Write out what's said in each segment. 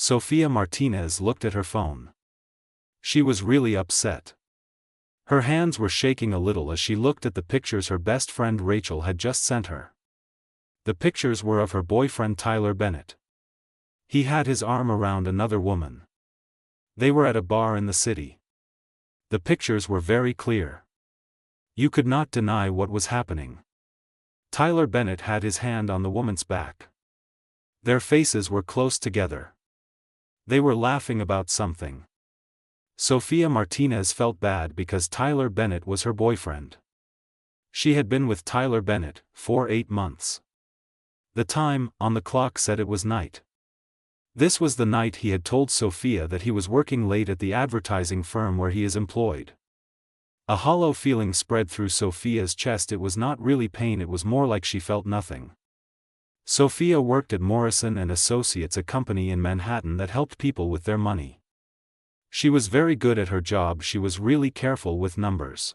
Sofia Martinez looked at her phone. She was really upset. Her hands were shaking a little as she looked at the pictures her best friend Rachel had just sent her. The pictures were of her boyfriend Tyler Bennett. He had his arm around another woman. They were at a bar in the city. The pictures were very clear. You could not deny what was happening. Tyler Bennett had his hand on the woman's back. Their faces were close together. They were laughing about something. Sofia Martinez felt bad because Tyler Bennett was her boyfriend. She had been with Tyler Bennett for 8 months. The time on the clock said it was night. This was the night he had told Sofia that he was working late at the advertising firm where he is employed. A hollow feeling spread through Sofia's chest. It was not really pain, it was more like she felt nothing. Sofia worked at Morrison & Associates, a company in Manhattan that helped people with their money. She was very good at her job. She was really careful with numbers.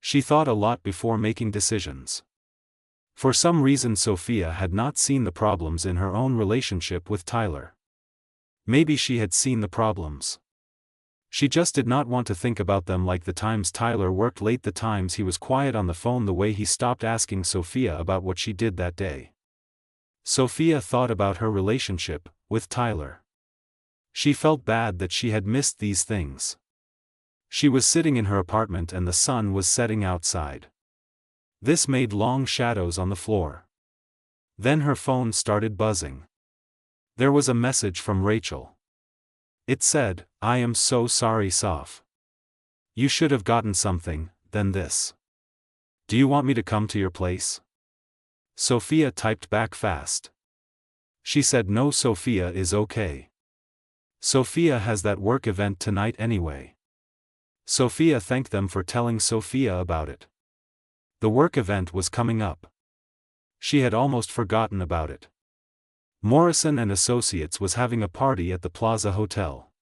She thought a lot before making decisions. For some reason Sofia had not seen the problems in her own relationship with Tyler. Maybe she had seen the problems. She just did not want to think about them, like the times Tyler worked late, the times he was quiet on the phone, the way he stopped asking Sofia about what she did that day. Sofia thought about her relationship with Tyler. She felt bad that she had missed these things. She was sitting in her apartment and the sun was setting outside. This made long shadows on the floor. Then her phone started buzzing. There was a message from Rachel. It said, "I am so sorry, Sof. You should have gotten something, than this. Do you want me to come to your place?" Sofia typed back fast. She said no, Sofia is okay. Sofia has that work event tonight anyway. Sofia thanked them for telling Sofia about it. The work event was coming up. She had almost forgotten about it. Morrison & Associates was having a party at the Plaza Hotel.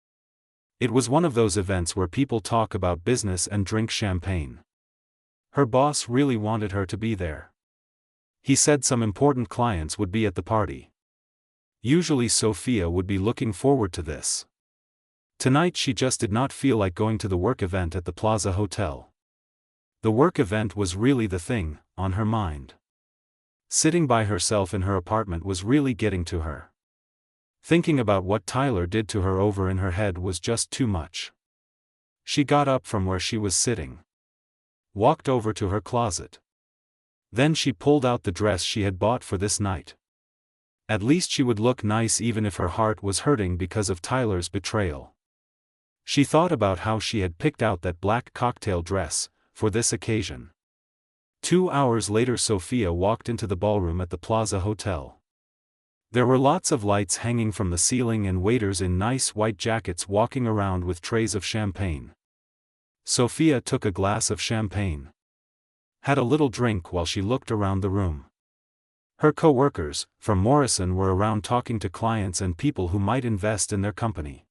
It was one of those events where people talk about business and drink champagne. Her boss really wanted her to be there. He said some important clients would be at the party. Usually Sofia would be looking forward to this. Tonight she just did not feel like going to the work event at the Plaza Hotel. The work event was really the thing on her mind. Sitting by herself in her apartment was really getting to her. Thinking about what Tyler did to her over in her head was just too much. She got up from where she was sitting. Walked over to her closet. Then she pulled out the dress she had bought for this night. At least she would look nice even if her heart was hurting because of Tyler's betrayal. She thought about how she had picked out that black cocktail dress for this occasion. 2 hours later Sofia walked into the ballroom at the Plaza Hotel. There were lots of lights hanging from the ceiling and waiters in nice white jackets walking around with trays of champagne. Sofia took a glass of champagne. Had a little drink while she looked around the room. Her co-workers from Morrison were around talking to clients and people who might invest in their company.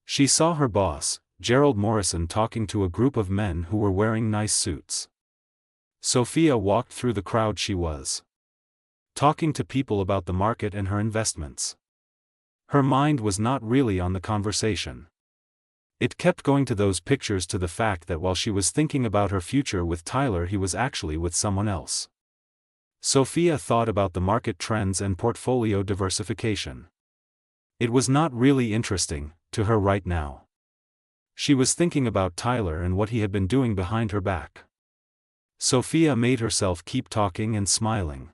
She saw her boss, Gerald Morrison, talking to a group of men who were wearing nice suits. Sofia walked through the crowd. She was talking to people about the market and her investments. Her mind was not really on the conversation. It kept going to those pictures, to the fact that while she was thinking about her future with Tyler, he was actually with someone else. Sofia thought about the market trends and portfolio diversification. It was not really interesting to her right now. She was thinking about Tyler and what he had been doing behind her back. Sofia made herself keep talking and smiling.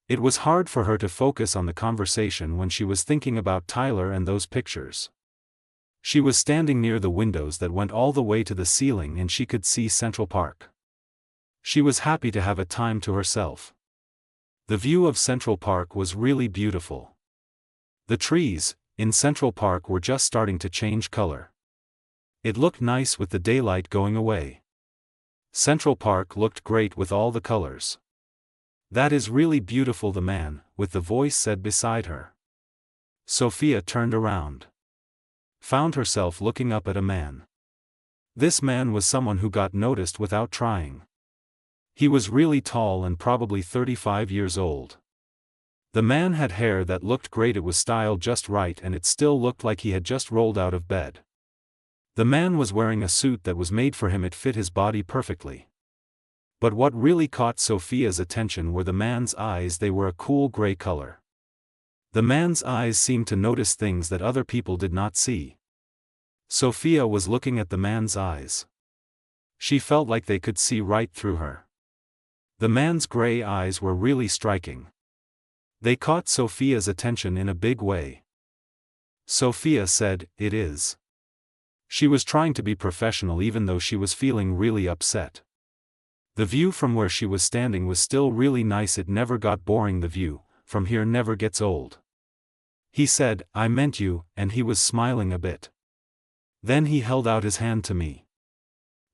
It was hard for her to focus on the conversation when she was thinking about Tyler and those pictures. She was standing near the windows that went all the way to the ceiling and she could see Central Park. She was happy to have a time to herself. The view of Central Park was really beautiful. The trees in Central Park were just starting to change color. It looked nice with the daylight going away. Central Park looked great with all the colors. "That is really beautiful," the man with the voice said beside her. Sofia turned around. Found herself looking up at a man. This man was someone who got noticed without trying. He was really tall and probably 35 years old. The man had hair that looked great, it was styled just right, and it still looked like he had just rolled out of bed. The man was wearing a suit that was made for him, it fit his body perfectly. But what really caught Sofia's attention were the man's eyes. They were a cool gray color. The man's eyes seemed to notice things that other people did not see. Sofia was looking at the man's eyes. She felt like they could see right through her. The man's gray eyes were really striking. They caught Sofia's attention in a big way. Sofia said, "It is." She was trying to be professional even though she was feeling really upset. The view from where she was standing was still really nice. It never got boring. The view from here never gets old. He said, "I meant you," and he was smiling a bit. Then he held out his hand to me.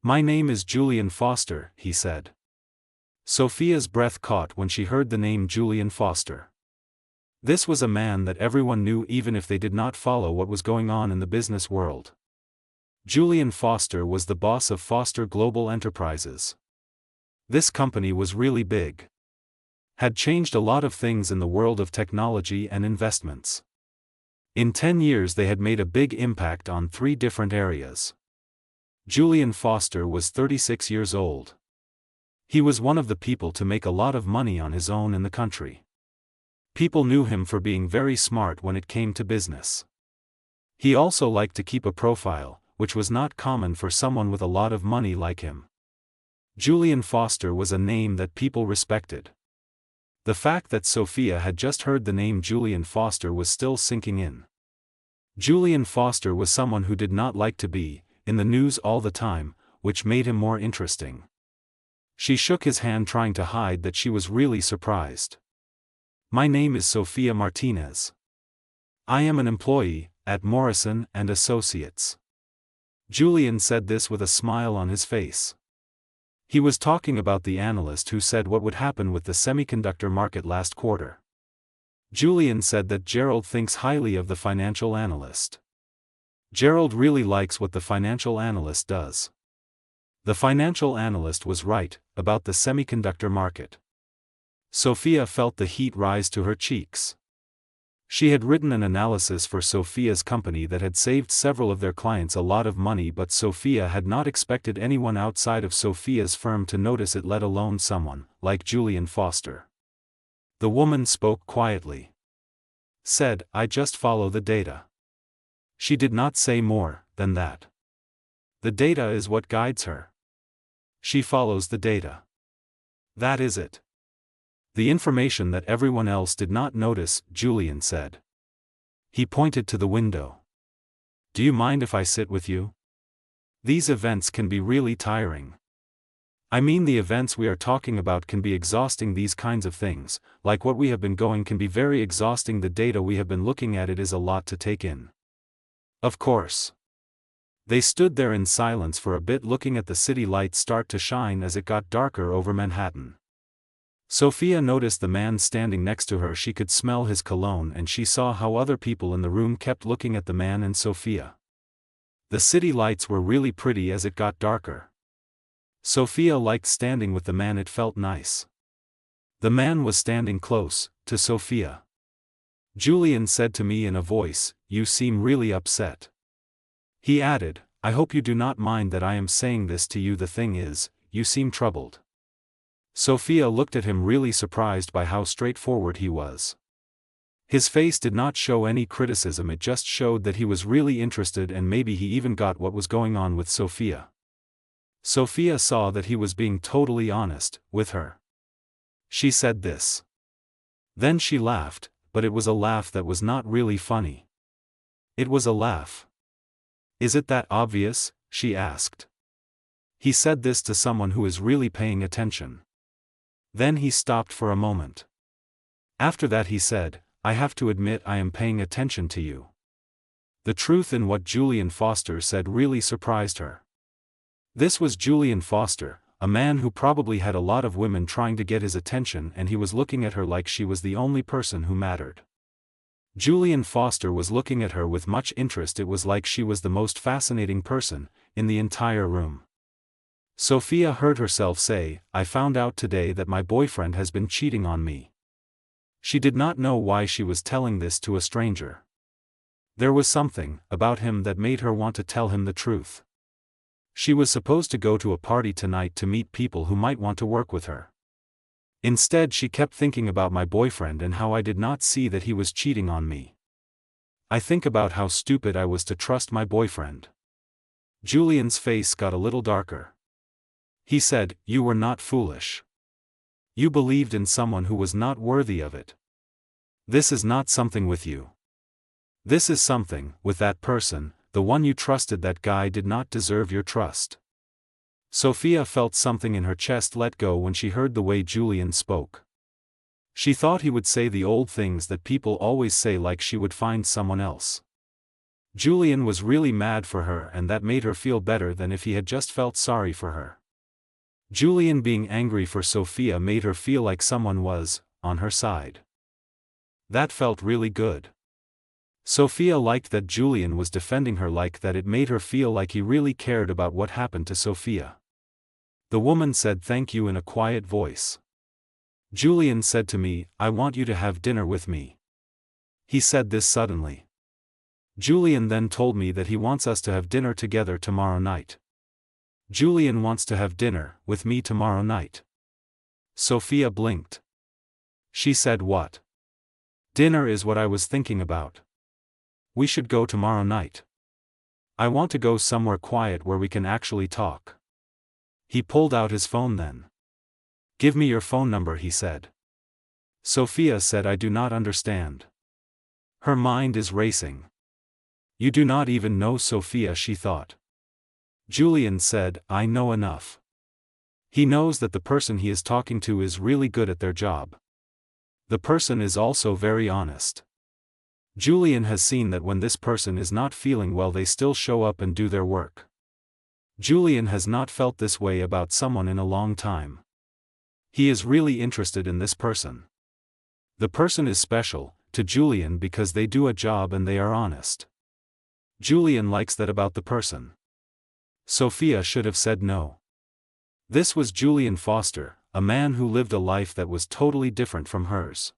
"My name is Julian Foster," he said. Sofia's breath caught when she heard the name Julian Foster. This was a man that everyone knew even if they did not follow what was going on in the business world. Julian Foster was the boss of Foster Global Enterprises. This company was really big. Had changed a lot of things in the world of technology and investments. In 10 years they had made a big impact on 3 different areas. Julian Foster was 36 years old. He was one of the people to make a lot of money on his own in the country. People knew him for being very smart when it came to business. He also liked to keep a profile, which was not common for someone with a lot of money like him. Julian Foster was a name that people respected. The fact that Sofia had just heard the name Julian Foster was still sinking in. Julian Foster was someone who did not like to be in the news all the time, which made him more interesting. She shook his hand, trying to hide that she was really surprised. "My name is Sofia Martinez. I am an employee at Morrison & Associates." Julian said this with a smile on his face. He was talking about the analyst who said what would happen with the semiconductor market last quarter. Julian said that Gerald thinks highly of the financial analyst. Gerald really likes what the financial analyst does. The financial analyst was right about the semiconductor market. Sofia felt the heat rise to her cheeks. She had written an analysis for Sofia's company that had saved several of their clients a lot of money, but Sofia had not expected anyone outside of Sofia's firm to notice it, let alone someone like Julian Foster. The woman spoke quietly. Said, "I just follow the data." She did not say more than that. The data is what guides her. She follows the data. That is it. The information that everyone else did not notice, Julian said. He pointed to the window. "Do you mind if I sit with you? These events can be really tiring. I mean, the events we are talking about can be exhausting. These kinds of things, like what we have been going, can be very exhausting. The data we have been looking at, it is a lot to take in." Of course. They stood there in silence for a bit, looking at the city lights start to shine as it got darker over Manhattan. Sofia noticed the man standing next to her. She could smell his cologne, and she saw how other people in the room kept looking at the man and Sofia. The city lights were really pretty as it got darker. Sofia liked standing with the man, it felt nice. The man was standing close to Sofia. Julian said to me in a voice, "You seem really upset." He added, "I hope you do not mind that I am saying this to you. The thing is, you seem troubled." Sofia looked at him, really surprised by how straightforward he was. His face did not show any criticism, it just showed that he was really interested, and maybe he even got what was going on with Sofia. Sofia saw that he was being totally honest with her. She said this. Then she laughed, but it was a laugh that was not really funny. It was a laugh. "Is it that obvious?" she asked. He said this to someone who is really paying attention. Then he stopped for a moment. After that he said, "I have to admit I am paying attention to you." The truth in what Julian Foster said really surprised her. This was Julian Foster, a man who probably had a lot of women trying to get his attention, and he was looking at her like she was the only person who mattered. Julian Foster was looking at her with much interest. It was like she was the most fascinating person in the entire room. Sofia heard herself say, "I found out today that my boyfriend has been cheating on me." She did not know why she was telling this to a stranger. There was something about him that made her want to tell him the truth. She was supposed to go to a party tonight to meet people who might want to work with her. Instead, she kept thinking about my boyfriend and how I did not see that he was cheating on me. I think about how stupid I was to trust my boyfriend. Julian's face got a little darker. He said, "You were not foolish. You believed in someone who was not worthy of it. This is not something with you. This is something with that person, the one you trusted. That guy did not deserve your trust." Sofia felt something in her chest let go when she heard the way Julian spoke. She thought he would say the old things that people always say, like she would find someone else. Julian was really mad for her, and that made her feel better than if he had just felt sorry for her. Julian being angry for Sofia made her feel like someone was on her side. That felt really good. Sofia liked that Julian was defending her like that. It made her feel like he really cared about what happened to Sofia. The woman said thank you in a quiet voice. Julian said to me, "I want you to have dinner with me." He said this suddenly. Julian then told me that he wants us to have dinner together tomorrow night. Julian wants to have dinner with me tomorrow night. Sofia blinked. She said, "What? Dinner is what I was thinking about. We should go tomorrow night. I want to go somewhere quiet where we can actually talk." He pulled out his phone then. "Give me your phone number," he said. Sofia said, "I do not understand." Her mind is racing. You do not even know Sofia, she thought. Julian said, "I know enough." He knows that the person he is talking to is really good at their job. The person is also very honest. Julian has seen that when this person is not feeling well, they still show up and do their work. Julian has not felt this way about someone in a long time. He is really interested in this person. The person is special to Julian because they do a job and they are honest. Julian likes that about the person. Sofia should have said no. This was Julian Foster, a man who lived a life that was totally different from hers.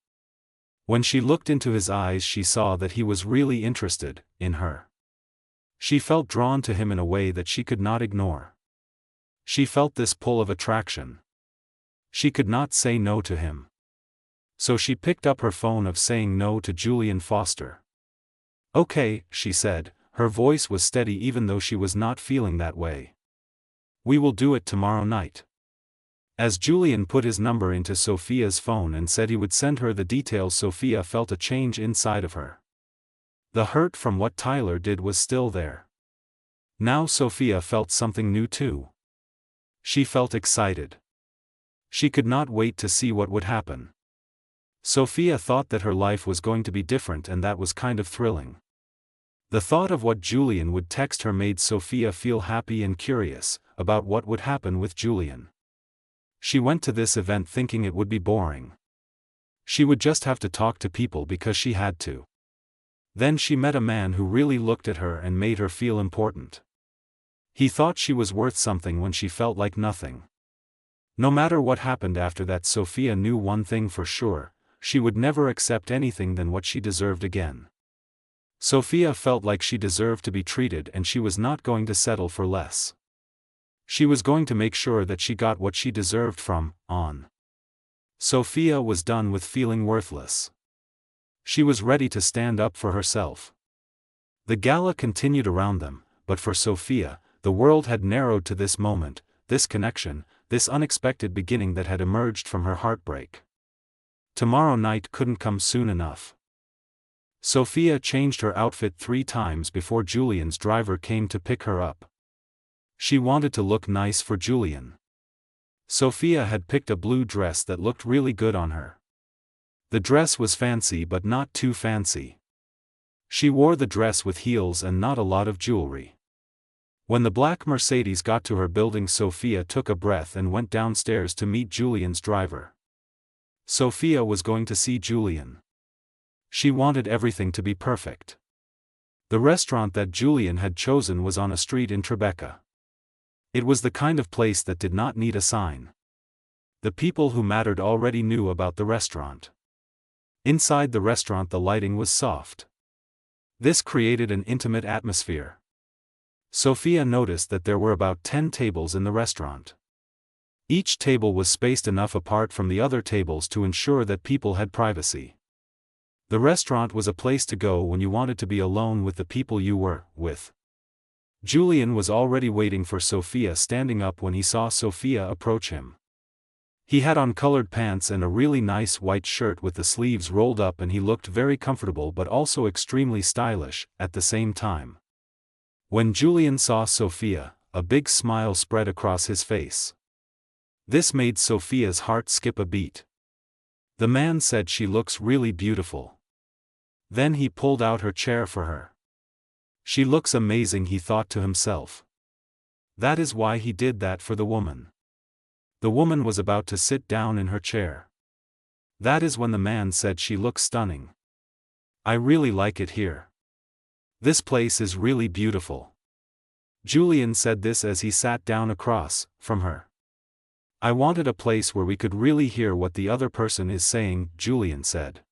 When she looked into his eyes, she saw that he was really interested in her. She felt drawn to him in a way that she could not ignore. She felt this pull of attraction. She could not say no to him. So she picked up her phone of saying no to Julian Foster. "Okay," she said, her voice was steady even though she was not feeling that way. "We will do it tomorrow night." As Julian put his number into Sofia's phone and said he would send her the details, Sofia felt a change inside of her. The hurt from what Tyler did was still there. Now Sofia felt something new too. She felt excited. She could not wait to see what would happen. Sofia thought that her life was going to be different, and that was kind of thrilling. The thought of what Julian would text her made Sofia feel happy and curious about what would happen with Julian. She went to this event thinking it would be boring. She would just have to talk to people because she had to. Then she met a man who really looked at her and made her feel important. He thought she was worth something when she felt like nothing. No matter what happened after that, Sofia knew one thing for sure: she would never accept anything than what she deserved again. Sofia felt like she deserved to be treated, and she was not going to settle for less. She was going to make sure that she got what she deserved from on. Sofia was done with feeling worthless. She was ready to stand up for herself. The gala continued around them, but for Sofia, the world had narrowed to this moment, this connection, this unexpected beginning that had emerged from her heartbreak. Tomorrow night couldn't come soon enough. Sofia changed her outfit 3 times before Julian's driver came to pick her up. She wanted to look nice for Julian. Sofia had picked a blue dress that looked really good on her. The dress was fancy but not too fancy. She wore the dress with heels and not a lot of jewelry. When the black Mercedes got to her building, Sofia took a breath and went downstairs to meet Julian's driver. Sofia was going to see Julian. She wanted everything to be perfect. The restaurant that Julian had chosen was on a street in Tribeca. It was the kind of place that did not need a sign. The people who mattered already knew about the restaurant. Inside the restaurant the lighting was soft. This created an intimate atmosphere. Sofia noticed that there were about 10 tables in the restaurant. Each table was spaced enough apart from the other tables to ensure that people had privacy. The restaurant was a place to go when you wanted to be alone with the people you were with. Julian was already waiting for Sofia, standing up when he saw Sofia approach him. He had on colored pants and a really nice white shirt with the sleeves rolled up, and he looked very comfortable but also extremely stylish at the same time. When Julian saw Sofia, a big smile spread across his face. This made Sofia's heart skip a beat. The man said, "She looks really beautiful." Then he pulled out her chair for her. "She looks amazing," he thought to himself. That is why he did that for the woman. The woman was about to sit down in her chair. That is when the man said, "She looks stunning. I really like it here. This place is really beautiful." Julian said this as he sat down across from her. "I wanted a place where we could really hear what the other person is saying," Julian said.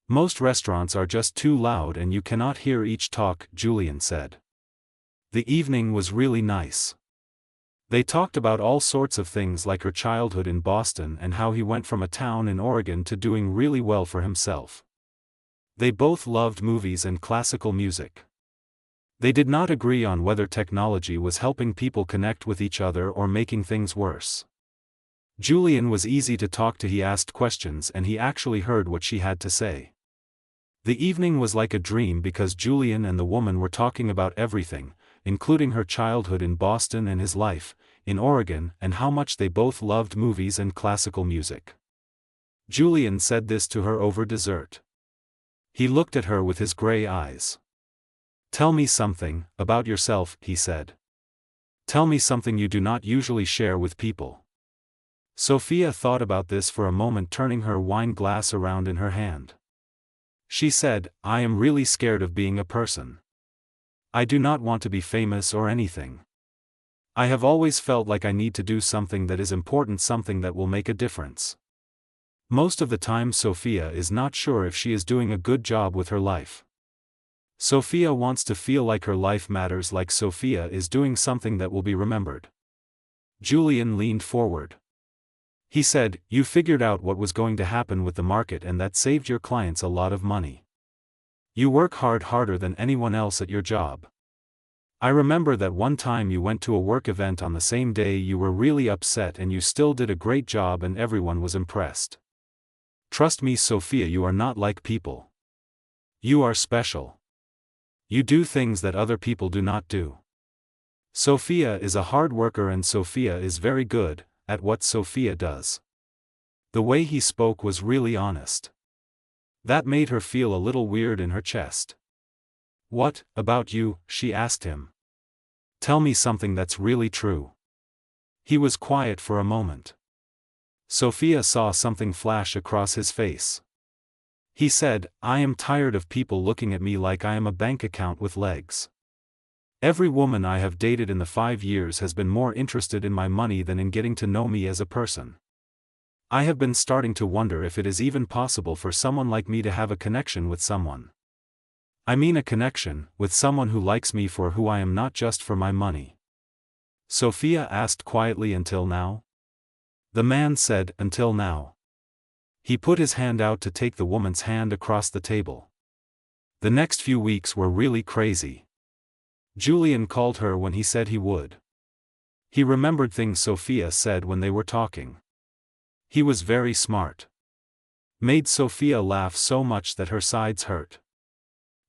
"Most restaurants are just too loud and you cannot hear each talk," Julian said. The evening was really nice. They talked about all sorts of things, like her childhood in Boston and how he went from a town in Oregon to doing really well for himself. They both loved movies and classical music. They did not agree on whether technology was helping people connect with each other or making things worse. Julian was easy to talk to. He asked questions and he actually heard what she had to say. The evening was like a dream because Julian and the woman were talking about everything, including her childhood in Boston and his life in Oregon, and how much they both loved movies and classical music. Julian said this to her over dessert. He looked at her with his gray eyes. "Tell me something about yourself," he said. "Tell me something you do not usually share with people." Sofia thought about this for a moment, turning her wine glass around in her hand. She said, "I am really scared of being a person. I do not want to be famous or anything. I have always felt like I need to do something that is important, something that will make a difference." Most of the time Sofia is not sure if she is doing a good job with her life. Sofia wants to feel like her life matters, like Sofia is doing something that will be remembered. Julian leaned forward. He said, "You figured out what was going to happen with the market and that saved your clients a lot of money. You work hard, harder than anyone else at your job. I remember that one time you went to a work event on the same day. You were really upset and you still did a great job and everyone was impressed. Trust me, Sofia, you are not like people. You are special. You do things that other people do not do." Sofia is a hard worker and Sofia is very good at what Sofia does. The way he spoke was really honest. That made her feel a little weird in her chest. "What about you?" she asked him. "Tell me something that's really true." He was quiet for a moment. Sofia saw something flash across his face. He said, "I am tired of people looking at me like I am a bank account with legs. Every woman I have dated in the 5 years has been more interested in my money than in getting to know me as a person. I have been starting to wonder if it is even possible for someone like me to have a connection with someone. I mean a connection with someone who likes me for who I am, not just for my money." Sofia asked quietly, "Until now?" The man said, "Until now." He put his hand out to take the woman's hand across the table. The next few weeks were really crazy. Julian called her when he said he would. He remembered things Sofia said when they were talking. He was very smart. Made Sofia laugh so much that her sides hurt.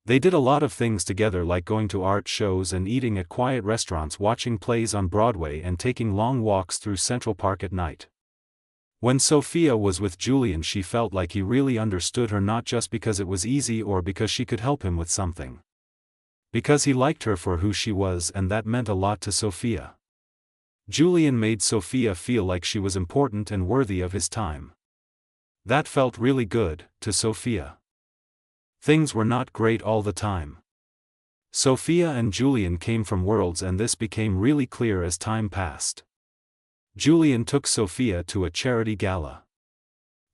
They did a lot of things together, like going to art shows and eating at quiet restaurants, watching plays on Broadway and taking long walks through Central Park at night. When Sofia was with Julian, she felt like he really understood her, not just because it was easy or because she could help him with something. Because he liked her for who she was, and that meant a lot to Sofia. Julian made Sofia feel like she was important and worthy of his time. That felt really good to Sofia. Things were not great all the time. Sofia and Julian came from worlds, and this became really clear as time passed. Julian took Sofia to a charity gala.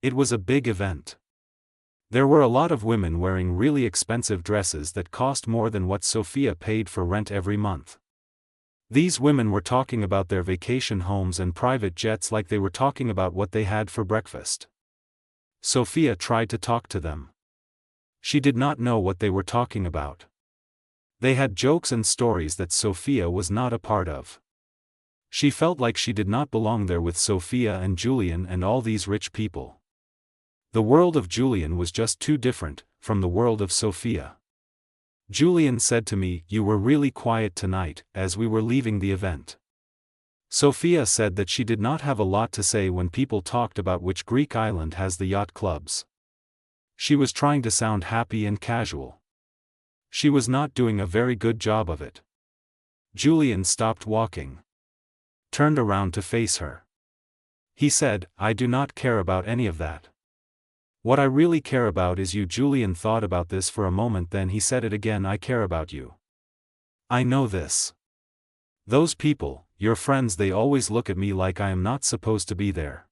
It was a big event. There were a lot of women wearing really expensive dresses that cost more than what Sofia paid for rent every month. These women were talking about their vacation homes and private jets like they were talking about what they had for breakfast. Sofia tried to talk to them. She did not know what they were talking about. They had jokes and stories that Sofia was not a part of. She felt like she did not belong there with Sofia and Julian and all these rich people. The world of Julian was just too different from the world of Sofia. Julian said to me, "You were really quiet tonight," as we were leaving the event. Sofia said that she did not have a lot to say when people talked about which Greek island has the yacht clubs. She was trying to sound happy and casual. She was not doing a very good job of it. Julian stopped walking. Turned around to face her. He said, "I do not care about any of that. What I really care about is you." Julian thought about this for a moment, then he said it again, "I care about you. I know this. Those people, your friends, they always look at me like I am not supposed to be there.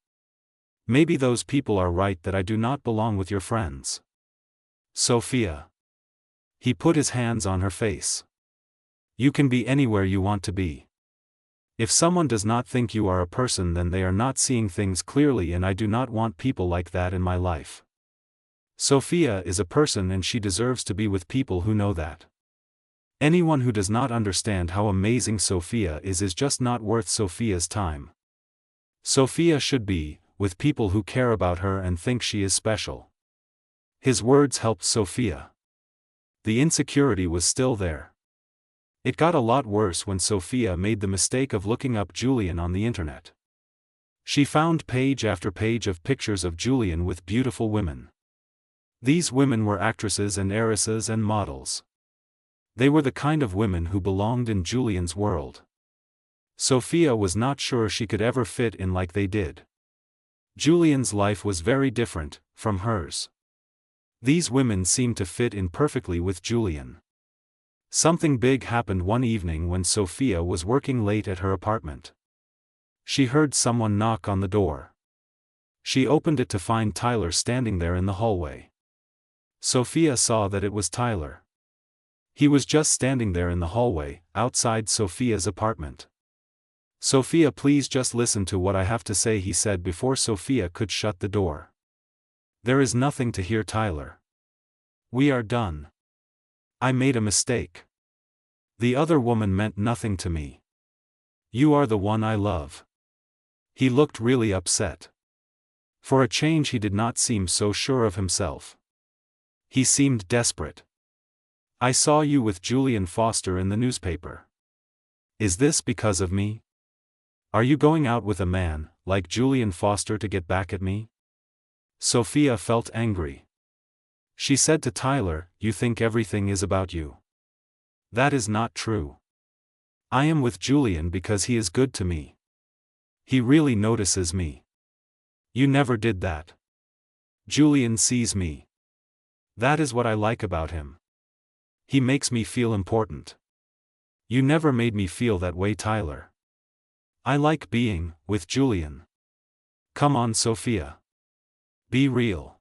Maybe those people are right that I do not belong with your friends. Sofia." He put his hands on her face. "You can be anywhere you want to be. If someone does not think you are a person, then they are not seeing things clearly, and I do not want people like that in my life. Sofia is a person and she deserves to be with people who know that. Anyone who does not understand how amazing Sofia is just not worth Sofia's time. Sofia should be with people who care about her and think she is special." His words helped Sofia. The insecurity was still there. It got a lot worse when Sofia made the mistake of looking up Julian on the internet. She found page after page of pictures of Julian with beautiful women. These women were actresses and heiresses and models. They were the kind of women who belonged in Julian's world. Sofia was not sure she could ever fit in like they did. Julian's life was very different from hers. These women seemed to fit in perfectly with Julian. Something big happened one evening when Sofia was working late at her apartment. She heard someone knock on the door. She opened it to find Tyler standing there in the hallway. Sofia saw that it was Tyler. He was just standing there in the hallway, outside Sofia's apartment. "Sofia, please just listen to what I have to say," he said before Sofia could shut the door. "There is nothing to hear, Tyler. We are done. I made a mistake. The other woman meant nothing to me. You are the one I love." He looked really upset. For a change, he did not seem so sure of himself. He seemed desperate. "I saw you with Julian Foster in the newspaper. Is this because of me? Are you going out with a man like Julian Foster to get back at me?" Sofia felt angry. She said to Tyler, "You think everything is about you. That is not true. I am with Julian because he is good to me. He really notices me. You never did that. Julian sees me. That is what I like about him. He makes me feel important. You never made me feel that way, Tyler. I like being with Julian. Come on, Sofia. Be real.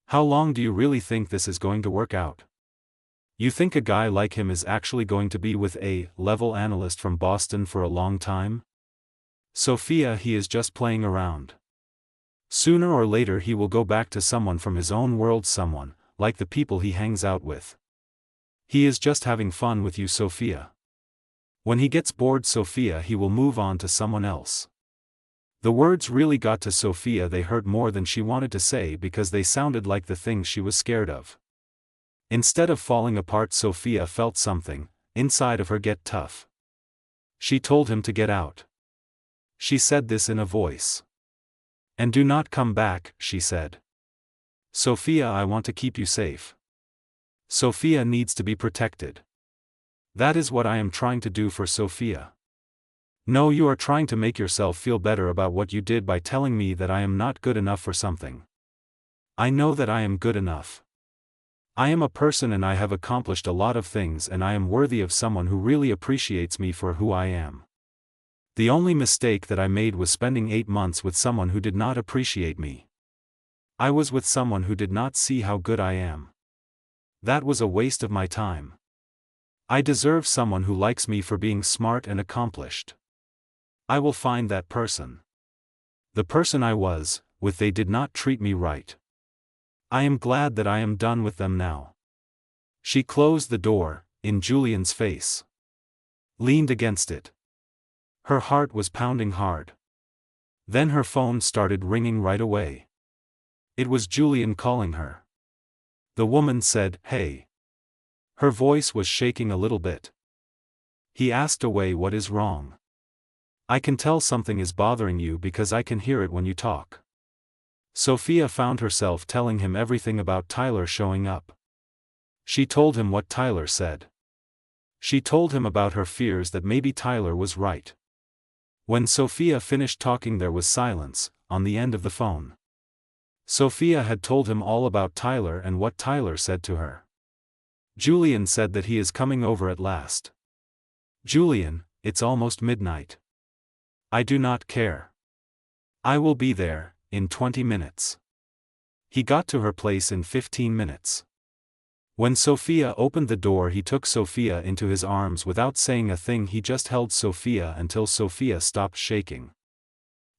How long do you really think this is going to work out? You think a guy like him is actually going to be with a level analyst from Boston for a long time? Sofia, he is just playing around. Sooner or later he will go back to someone from his own world, someone like the people he hangs out with. He is just having fun with you, Sofia. When he gets bored, Sofia, he will move on to someone else." The words really got to Sofia. They hurt more than she wanted to say because they sounded like the things she was scared of. Instead of falling apart, Sofia felt something inside of her get tough. She told him to get out. She said this in a voice. "And do not come back," she said. "Sofia, I want to keep you safe. Sofia needs to be protected. That is what I am trying to do for Sofia. No, you are trying to make yourself feel better about what you did by telling me that I am not good enough for something. I know that I am good enough. I am a person and I have accomplished a lot of things, and I am worthy of someone who really appreciates me for who I am. The only mistake that I made was spending 8 months with someone who did not appreciate me. I was with someone who did not see how good I am. That was a waste of my time. I deserve someone who likes me for being smart and accomplished. I will find that person. The person I was with, they did not treat me right. I am glad that I am done with them now. She closed the door in Julian's face. Leaned against it. Her heart was pounding hard. Then her phone started ringing right away. It was Julian calling her. The woman said, "Hey." Her voice was shaking a little bit. He asked away, "What is wrong?" "I can tell something is bothering you because I can hear it when you talk." Sofia found herself telling him everything about Tyler showing up. She told him what Tyler said. She told him about her fears that maybe Tyler was right. When Sofia finished talking, there was silence on the end of the phone. Sofia had told him all about Tyler and what Tyler said to her. Julian said that he is coming over at last. "Julian, it's almost midnight. I do not care. I will be there in 20 minutes. He got to her place in 15 minutes. When Sofia opened the door, he took Sofia into his arms without saying a thing. He just held Sofia until Sofia stopped shaking.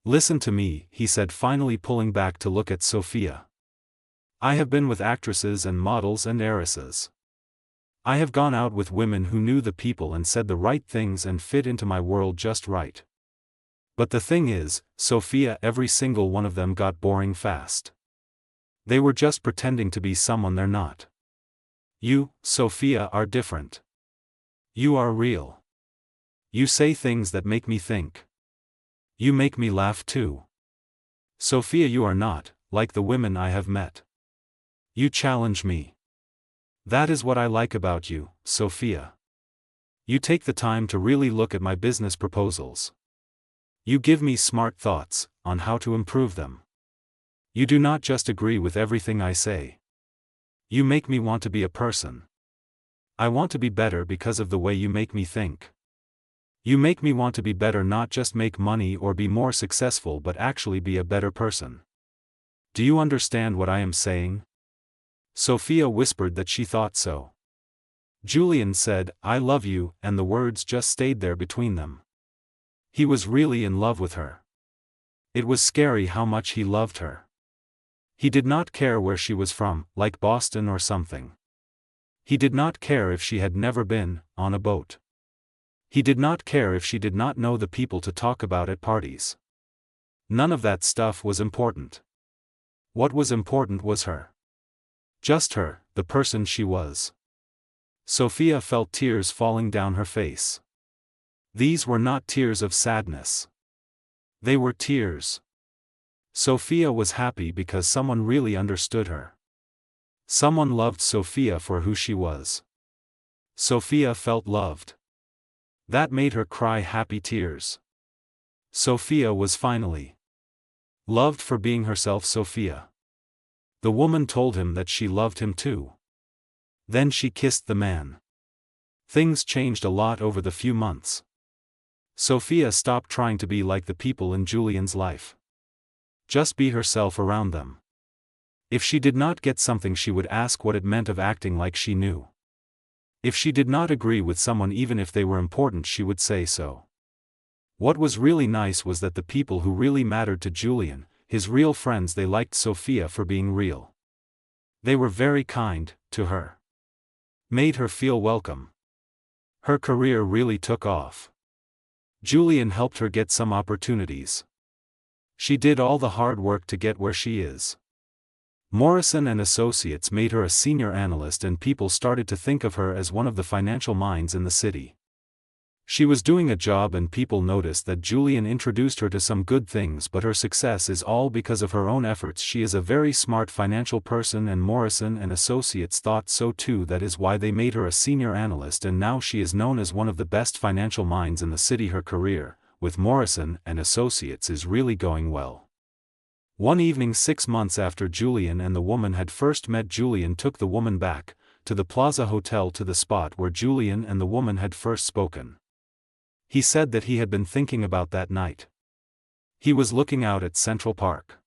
"Listen to me," he said, finally pulling back to look at Sofia. "I have been with actresses and models and heiresses. I have gone out with women who knew the people and said the right things and fit into my world just right. But the thing is, Sofia, every single one of them got boring fast. They were just pretending to be someone they're not. You, Sofia, are different. You are real. You say things that make me think. You make me laugh too. Sofia, you are not like the women I have met. You challenge me. That is what I like about you, Sofia. You take the time to really look at my business proposals. You give me smart thoughts on how to improve them. You do not just agree with everything I say. You make me want to be a person. I want to be better because of the way you make me think. You make me want to be better, not just make money or be more successful, but actually be a better person. Do you understand what I am saying?" Sofia whispered that she thought so. Julian said, "I love you," and the words just stayed there between them. He was really in love with her. It was scary how much he loved her. He did not care where she was from, like Boston or something. He did not care if she had never been on a boat. He did not care if she did not know the people to talk about at parties. None of that stuff was important. What was important was her. Just her, the person she was. Sofia felt tears falling down her face. These were not tears of sadness. They were tears. Sofia was happy because someone really understood her. Someone loved Sofia for who she was. Sofia felt loved. That made her cry happy tears. Sofia was finally loved for being herself. Sofia. The woman told him that she loved him too. Then she kissed the man. Things changed a lot over the few months. Sofia stopped trying to be like the people in Julian's life. Just be herself around them. If she did not get something, she would ask what it meant of acting like she knew. If she did not agree with someone, even if they were important, she would say so. What was really nice was that the people who really mattered to Julian, his real friends, they liked Sofia for being real. They were very kind to her. Made her feel welcome. Her career really took off. Julian helped her get some opportunities. She did all the hard work to get where she is. Morrison and Associates made her a senior analyst, and people started to think of her as one of the financial minds in the city. She was doing a job, and people noticed that Julian introduced her to some good things, but her success is all because of her own efforts. She is a very smart financial person, and Morrison and Associates thought so too. That is why they made her a senior analyst, and now she is known as one of the best financial minds in the city. Her career with Morrison and Associates is really going well. One evening 6 months after Julian and the woman had first met, Julian took the woman back to the Plaza Hotel, to the spot where Julian and the woman had first spoken. He said that he had been thinking about that night. He was looking out at Central Park.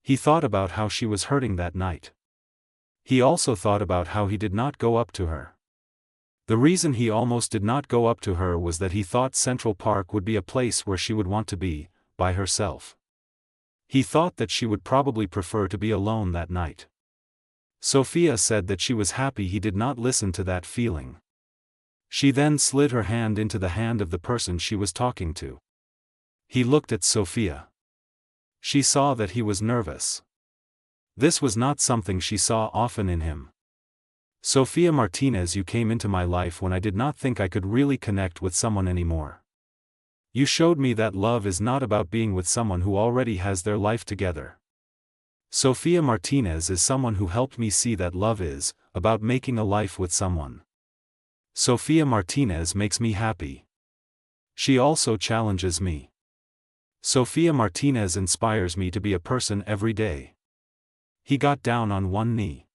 He thought about how she was hurting that night. He also thought about how he did not go up to her. The reason he almost did not go up to her was that he thought Central Park would be a place where she would want to be, by herself. He thought that she would probably prefer to be alone that night. Sofia said that she was happy he did not listen to that feeling. She then slid her hand into the hand of the person she was talking to. He looked at Sofia. She saw that he was nervous. This was not something she saw often in him. Sofia Martinez, you came into my life when I did not think I could really connect with someone anymore. You showed me that love is not about being with someone who already has their life together. Sofia Martinez is someone who helped me see that love is about making a life with someone. Sofia Martinez makes me happy. She also challenges me. Sofia Martinez inspires me to be a person every day. He got down on one knee.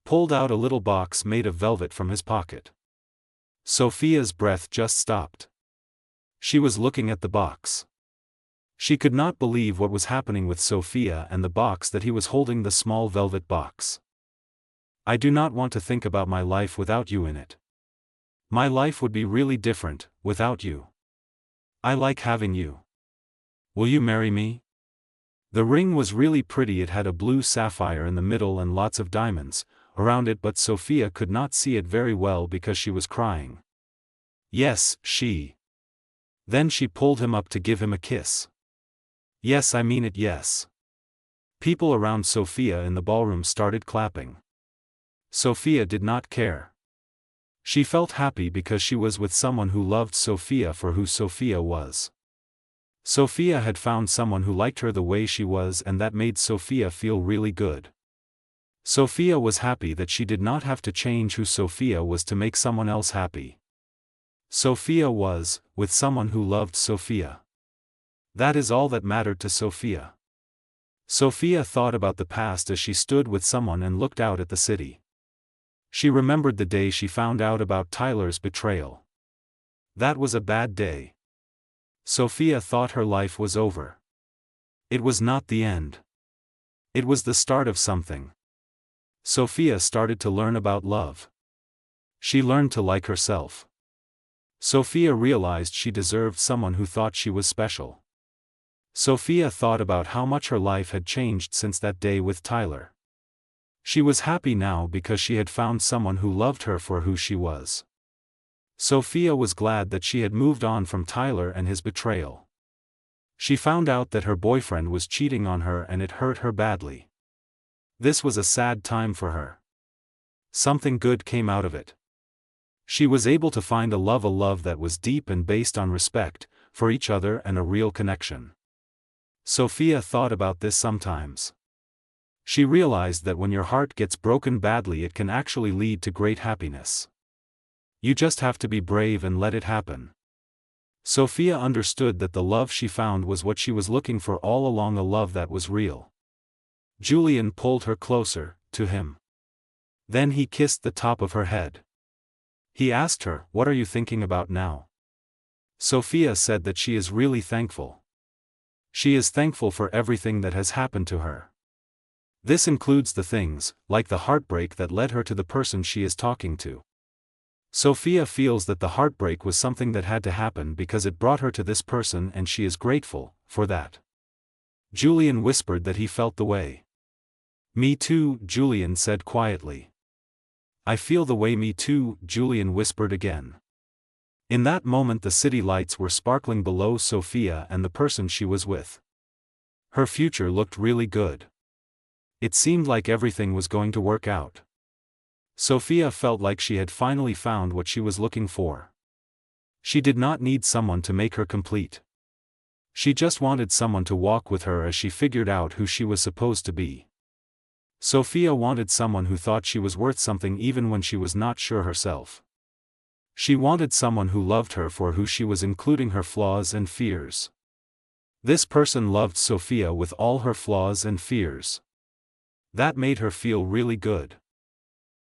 Pulled out a little box made of velvet from his pocket. Sofia's breath just stopped. She was looking at the box. She could not believe what was happening with Sofia and the box that he was holding, the small velvet box. I do not want to think about my life without you in it. My life would be really different without you. I like having you. Will you marry me? The ring was really pretty. It had a blue sapphire in the middle and lots of diamonds around it, but Sofia could not see it very well because she was crying. Yes, she. Then she pulled him up to give him a kiss. Yes, I mean it, yes. People around Sofia in the ballroom started clapping. Sofia did not care. She felt happy because she was with someone who loved Sofia for who Sofia was. Sofia had found someone who liked her the way she was, and that made Sofia feel really good. Sofia was happy that she did not have to change who Sofia was to make someone else happy. Sofia was with someone who loved Sofia. That is all that mattered to Sofia. Sofia thought about the past as she stood with someone and looked out at the city. She remembered the day she found out about Tyler's betrayal. That was a bad day. Sofia thought her life was over. It was not the end. It was the start of something. Sofia started to learn about love. She learned to like herself. Sofia realized she deserved someone who thought she was special. Sofia thought about how much her life had changed since that day with Tyler. She was happy now because she had found someone who loved her for who she was. Sofia was glad that she had moved on from Tyler and his betrayal. She found out that her boyfriend was cheating on her and it hurt her badly. This was a sad time for her. Something good came out of it. She was able to find a love that was deep and based on respect for each other and a real connection. Sofia thought about this sometimes. She realized that when your heart gets broken badly, it can actually lead to great happiness. You just have to be brave and let it happen. Sofia understood that the love she found was what she was looking for all along, a love that was real. Julian pulled her closer to him. Then he kissed the top of her head. He asked her, "What are you thinking about now?" Sofia said that she is really thankful. She is thankful for everything that has happened to her. This includes the things, like the heartbreak that led her to the person she is talking to. Sofia feels that the heartbreak was something that had to happen because it brought her to this person, and she is grateful for that. Julian whispered that he felt the way. Me too, Julian said quietly. I feel the way, me too, Julian whispered again. In that moment the city lights were sparkling below Sofia and the person she was with. Her future looked really good. It seemed like everything was going to work out. Sofia felt like she had finally found what she was looking for. She did not need someone to make her complete. She just wanted someone to walk with her as she figured out who she was supposed to be. Sofia wanted someone who thought she was worth something even when she was not sure herself. She wanted someone who loved her for who she was, including her flaws and fears. This person loved Sofia with all her flaws and fears. That made her feel really good.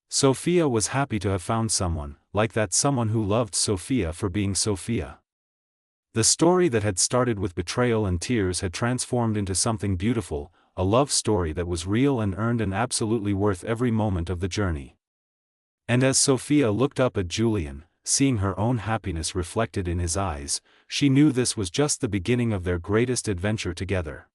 Sofia was happy to have found someone like that, someone who loved Sofia for being Sofia. The story that had started with betrayal and tears had transformed into something beautiful, a love story that was real and earned and absolutely worth every moment of the journey. And as Sofia looked up at Julian, seeing her own happiness reflected in his eyes, she knew this was just the beginning of their greatest adventure together.